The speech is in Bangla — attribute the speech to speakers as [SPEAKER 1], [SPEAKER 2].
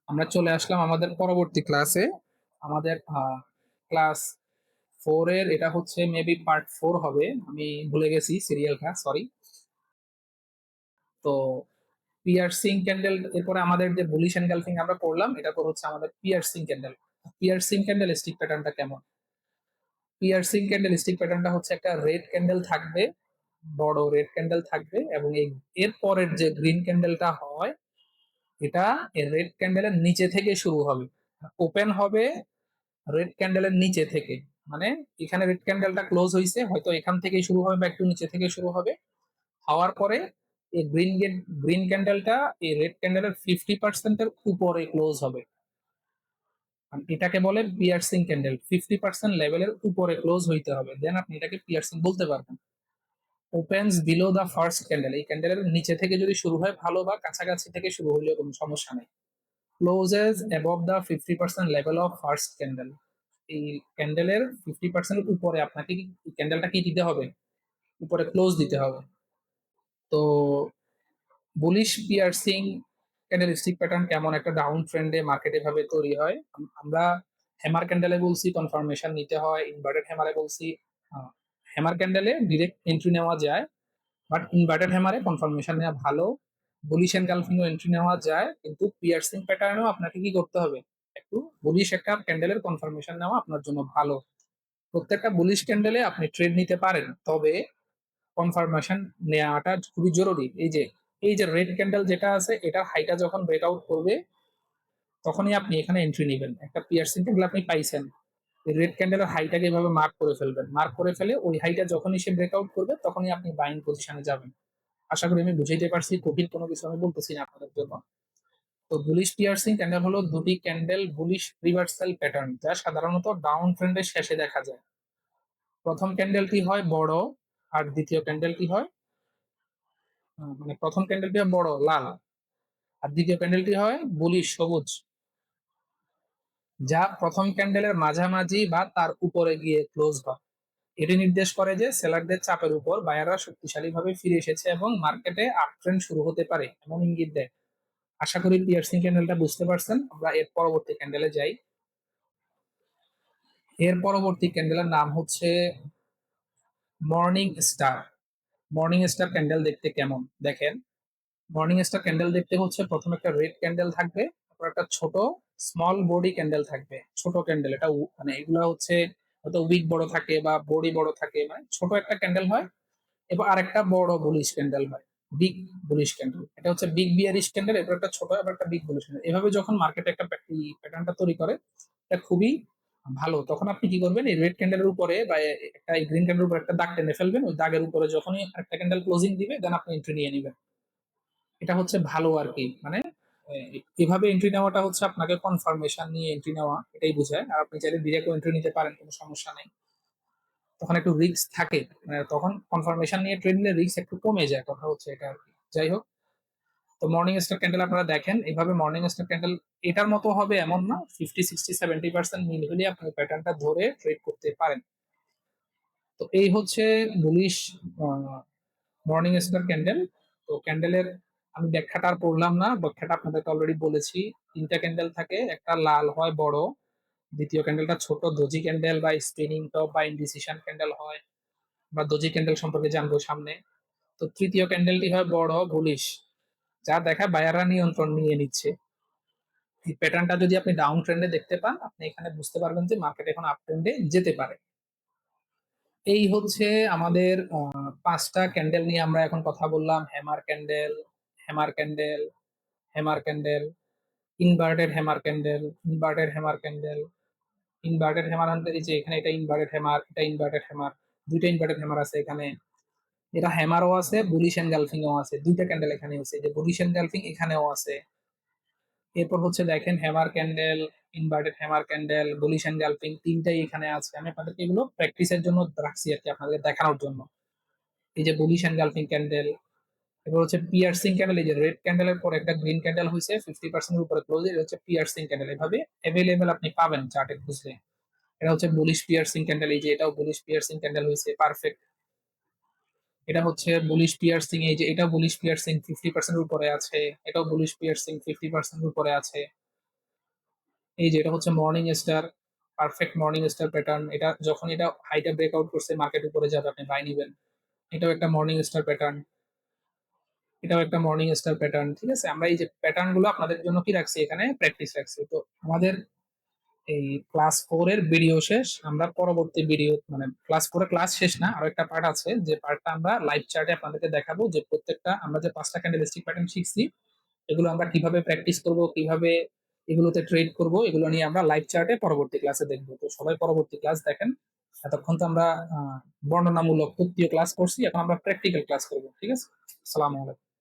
[SPEAKER 1] আমরা চলে আসলাম আমাদের পরবর্তী ক্লাসে। আমাদের ক্লাস 4 এর এটা হচ্ছে মেবি পার্ট 4 হবে, আমি ভুলে গেছি সিরিয়ালটা, সরি। তো পিয়ার্সিং ক্যান্ডেল, এরপরে আমাদের যে বুলিশ এনগালফিং আমরা করলাম, এটা পর হচ্ছে আমাদের piercing candle. Piercing candle stick প্যাটার্নটা কেমন? পিয়ার্সিং ক্যান্ডেল স্টিক প্যাটার্নটা হচ্ছে একটা রেড ক্যান্ডেল থাকবে, বড় রেড ক্যান্ডেল থাকবে, এবং এর পরের যে গ্রিন ক্যান্ডেলটা হয়, এটা রেড ক্যান্ডেলের নিচে থেকে শুরু হবে, ওপেন হবে রেড ক্যান্ডেলের নিচে থেকে। মানে এখানে রেড ক্যান্ডেলটা ক্লোজ হয়েছে, হয়তো এখান থেকে শুরু হবে বা একটু নিচে থেকে শুরু হবে, হওয়ার পরে এই গ্রিন ক্যান্ডেলটা এই রেড ক্যান্ডেলের 50% উপরে ক্লোজ হবে। আর এটাকে বলে পিয়ার্সিং ক্যান্ডেল, 50% লেভেলের উপরে ক্লোজ হইতে হবে, দেন আপনি এটাকে পিয়ার্সিং বলতে পারবেন। Opens below the first candle, এই ক্যান্ডেলের নিচে থেকে যদি শুরু হয় ভালো, বা কাছাকাছি থেকে শুরু হইলেও কোনো সমস্যা নেই। Closes above the 50% level of first candle, এই ক্যান্ডেলের 50% উপরে আপনাকে ক্যান্ডেলটা কি দিতে হবে, উপরে ক্লোজ দিতে হবে। তো bullish piercing candle stick pattern কেমন একটা ডাউন ট্রেন্ডে মার্কেটে ভাবে তৈরি হয়। আমরা হ্যামার ক্যান্ডেলে বলছি কনফার্মেশন নিতে হয়, ইনভার্টেড হ্যামারে বলছি হ্যামার ক্যান্ডেলে ডিরেক্ট এন্ট্রি নেওয়া যায়, বাট ইনভার্টেড হ্যামারে কনফার্মেশন নেওয়া ভালো। বুলিশ এনগালফিং এন্ট্রি নেওয়া যায়, কিন্তু পিয়ার্সিং প্যাটার্নেও আপনাকে কি করতে হবে, একটু বুলিশ একটা ক্যান্ডেলের কনফার্মেশন নেওয়া আপনার জন্য ভালো। প্রত্যেকটা বুলিশ ক্যান্ডেলে আপনি ট্রেড নিতে পারেন, তবে কনফার্মেশন নেওয়াটা খুবই জরুরি। এই যে রেড ক্যান্ডেল যেটা আছে, এটা হাইটা যখন ব্রেকআউট করবে, তখনই আপনি এখানে এন্ট্রি নেবেন। একটা পিয়ার্সিং ক্যান্ডেল আপনি পাইছেন, রেড ক্যান্ডেলের হাইটাকে এভাবে মার্ক করে ফেলবেন, মার্ক করে ফেলে ওই হাইটা যখনই সে ব্রেকআউট করবে তখনই আপনি বাইং পজিশনে যাবেন। আশা করি আমি বুঝাইতে পারছি, কঠিন কোনো কিছু আমি বলতেছি না আপনাদের জন্য। তো বুলিশ পিয়ার্সিং ক্যান্ডেল হলো দুটি ক্যান্ডেল বুলিশ রিভার্সাল প্যাটার্ন, যা সাধারণত ডাউন ট্রেন্ডের শেষে দেখা যায়। প্রথম ক্যান্ডেলটি হয় বড়, আর দ্বিতীয় ক্যান্ডেলটি হয় মানে প্রথম ক্যান্ডেলটি হয় বড় লাল, আর দ্বিতীয় ক্যান্ডেলটি হয় বুলিশ সবুজ, যা প্রথম ক্যান্ডেলের মাঝামাঝি বা তার উপরে গিয়ে ক্লোজ হয়। এটি নির্দেশ করে যে সেলারদের চাপের উপর বায়াররা শক্তিশালীভাবে ফিরে এসেছে এবং মার্কেটে আপ ট্রেন্ড শুরু হতে পারে এমন ইঙ্গিত দেয়। আশা করি পিয়ার্সিং ক্যান্ডেলটা বুঝতে পারছেন। আমরা এর পরবর্তী ক্যান্ডেলে যাই। এর পরবর্তী ক্যান্ডেলের নাম হচ্ছে morning star. Morning star candle দেখতে কেমন দেখেন। মর্নিং স্টার ক্যান্ডেল দেখতে হচ্ছে প্রথমে একটা রেড ক্যান্ডেল থাকবে, তারপর একটা ছোট স্মল বডি ক্যান্ডেল থাকবে। ছোট ক্যান্ডেল এটা মানে এগুলা হচ্ছে হয়তো উইক বড় থাকে বা বডি বড় থাকে, মানে ছোট একটা ক্যান্ডেল হয়। এবার আরেকটা বড় বুলিশ ক্যান্ডেল হয়, বিগ বুলিশ ক্যান্ডেল। এটা হচ্ছে বিগ বিয়ারিশ ক্যান্ডেল, এবার একটা ছোট, এবার একটা বিগ বুলিশ ক্যান্ডেল। এভাবে যখন মার্কেটে একটা প্যাটার্নটা তৈরি করে, এটা খুবই ভালো। তখন আপনি কি করবেন, এই রেড ক্যান্ডেলের উপরে বা একটা গ্রিন ক্যান্ডেলের উপরে একটা দাগ টেনে ফেলবেন, ওই দাগের উপরে যখনই একটা ক্যান্ডেল ক্লোজিং দিবে, দেন আপনি এন্ট্রি নিয়ে নেবেন। এটা হচ্ছে ভালো আর কি, মানে এভাবে এন্ট্রি নেওয়াটা হচ্ছে আপনাকে কনফার্মেশন নিয়ে এন্ট্রি নেওয়া, এটাই বোঝায়। আর আপনি চাইলে ডিরেক্ট এন্ট্রি নিতে পারেন, কোনো সমস্যা নেই। তখন একটু রিস্ক থাকে, মানে তখন কনফার্মেশন নিয়ে ট্রেড নিলে রিস্ক একটু কমে যায়, কথা হচ্ছে এটা আর কি। যাই হোক, তো মর্নিং স্টার ক্যান্ডেল আপনারা দেখেন এইভাবে। মর্নিং স্টার ক্যান্ডেল এটার মতো হবে এমন না, 50 60 70% মিল হলে আপনি প্যাটার্নটা ধরে ট্রেড করতে পারেন। তো এই হচ্ছে বুলিশ মর্নিং স্টার ক্যান্ডেল। তো ক্যান্ডেলের আমি ব্যাখ্যাটা আর পড়লাম না, ব্যাখ্যাটা আপনাদেরকে অলরেডি বলেছি। তিনটা ক্যান্ডেল থাকে, একটা লাল হয় বড়, দ্বিতীয় ক্যান্ডেলটা ছোট দোজি ক্যান্ডেল বা স্পিনিং টপ বা ইনডিসিশন ক্যান্ডেল হয়, বা দোজি ক্যান্ডেল সম্পর্কে জানবো সামনে। তো তৃতীয় ক্যান্ডেলটি হয় বড় বুলিশ, যা দেখা বায়াররা নিয়ন্ত্রণ নিয়ে নিচ্ছে। এই প্যাটার্নটা যদি আপনি ডাউন ট্রেন্ডে দেখতে পান, আপনি এখানে বুঝতে পারবেন যে মার্কেট এখন আপ ট্রেন্ডে যেতে পারে। এই হচ্ছে আমাদের পাঁচটা ক্যান্ডেল নিয়ে আমরা এখন কথা বললাম। Hammer candle, hammer candle, hammer candle, inverted hammer candle, inverted hammer candle, inverted hammer. এই যে এখানে এটা ইনভার্টেড হ্যামার, এটা ইনভার্টেড হ্যামার, দুইটা ইনভার্টেড হ্যামার আছে এখানে। এটা হ্যামারও আছে, বুলিশ এনগালফিং ও আছে, দুইটা ক্যান্ডেল এখানে আছে, যে বুলিশ এনগালফিং এখানেও আছে। এরপর হচ্ছে দেখেন hammer candle, inverted hammer candle, bullish engulfing, তিনটাই এখানে আছে। আমি আপনাদেরকে এগুলো প্র্যাকটিসের জন্য রাখছি আর কি, আপনাদের দেখানোর জন্য। এই যে বুলিশ এনগালফিং ক্যান্ডেল, এবার হচ্ছে পিয়ার্সিং ক্যান্ডেল। এই যে রেড ক্যান্ডেলের পর একটা গ্রিন ক্যান্ডেল হয়েছে 50% উপরে ক্লোজ, এটা হচ্ছে পিয়ার্সিং ক্যান্ডেল। এভাবে অ্যাভেলেবেল আপনি পাবেন চার্টে খুঁজলে। এটা হচ্ছে বুলিশ পিয়ার্সিং ক্যান্ডেল, এই যে এটাও বুলিশ পিয়ার্সিং ক্যান্ডেল হয়েছে পারফেক্ট। এটা হচ্ছে বুলিশ পিয়ার্সিং, এই যে এটা বুলিশ পিয়ার্সিং 50% উপরে আছে, এটাও বুলিশ পিয়ার্সিং 50% উপরে আছে। এই যে এটা হচ্ছে morning star, perfect morning star pattern. এটা যখন এটা হাইটা ব্রেকআউট করছে মার্কেট উপরে যাবে আপনি বাই নিবেন। এটাও একটা মর্নিং স্টার প্যাটার্ন, এটাও একটা মর্নিং স্টার প্যাটার্ন। ঠিক আছে, আমরা এই যে প্যাটার্ন গুলো আপনাদের জন্য কি রাখছি এখানে প্র্যাকটিস রাখছি। তো আমাদের এই ক্লাস 4 এর ভিডিও শেষ, আমরা পরবর্তী ভিডিও মানে ক্লাস 4 এর ক্লাস শেষ না, আরো একটা পার্ট আছে যে পার্টটা আমরা লাইভ চার্টে আপনাদেরকে দেখাবো যে প্রত্যেকটা আমরা যে 5টা ক্যান্ডেলস্টিক প্যাটার্ন শিখছি এগুলো আমরা কিভাবে প্র্যাকটিস করব, কিভাবে এগুলোতে ট্রেড করব, এগুলো নিয়ে আমরা লাইভ চার্টে পরবর্তী ক্লাসে দেখবো। তো সবাই পরবর্তী ক্লাস দেখেন। এতক্ষণ তো আমরা বর্ণনামূলক তৃতীয় ক্লাস করছি, এখন আমরা প্র্যাকটিক্যাল ক্লাস করবো। ঠিক আছে, আসসালামু আলাইকুম।